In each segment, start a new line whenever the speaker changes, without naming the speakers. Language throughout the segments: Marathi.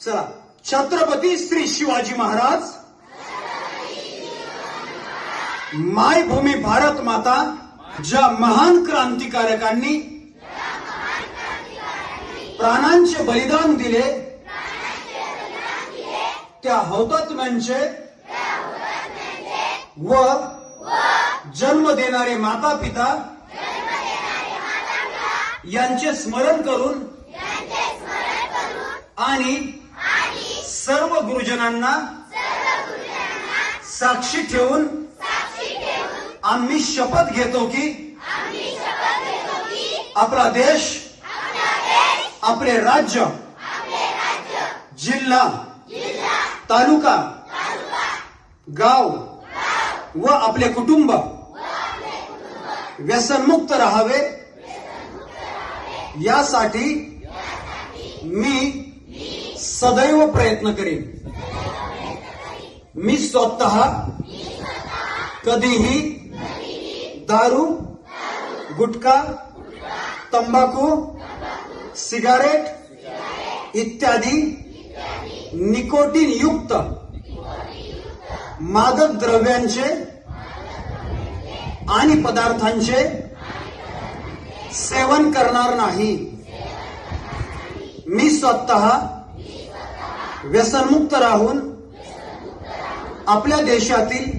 चला, छत्रपती श्री शिवाजी महाराज, मायभूमी भारत माता, ज्या महान क्रांतिकारकांनी प्राणांचे बलिदान दिले, त्या हौतात्म्यांचे व जन्म देणारे माता पिता यांचे स्मरण करून आणि सर्व गुरुजनांना साक्षी ठेवून आम्ही शपथ घेतो की आपला देश, आपले राज्य, जिल्हा, तालुका, गाव व आपले कुटुंब व्यसनमुक्त राहावे यासाठी मी सदैव प्रयत्न करेन। मी स्वतः कधीही दारू, गुटखा, तंबाखू, सिगारेट इत्यादी निकोटीन युक्त मादक द्रव्यांचे आणि पदार्थांचे सेवन करणार नाही। मी स्वतः व्यसनमुक्त राहून आपल्या देशातील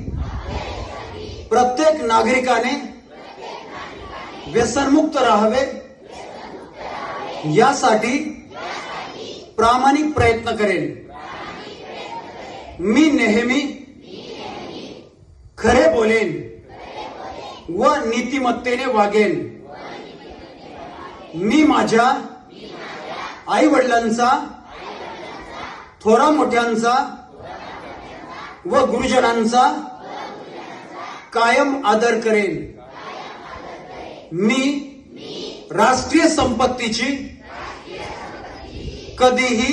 प्रत्येक नागरिकाने व्यसनमुक्त राहावे यासाठी प्रामाणिक प्रयत्न करेन। मी नेहमी खरे बोलेन व नीतिमत्तेने वागेन। मी माझ्या आई वडिलांचा, थोरा मोठ्यांचा व गुरुजनांचा कायम आदर करेन। मी राष्ट्रीय संपत्तीची कधीही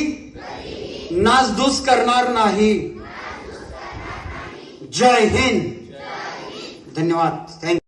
नासधूस करणार नाही। जय हिंद, धन्यवाद, थँक्यू।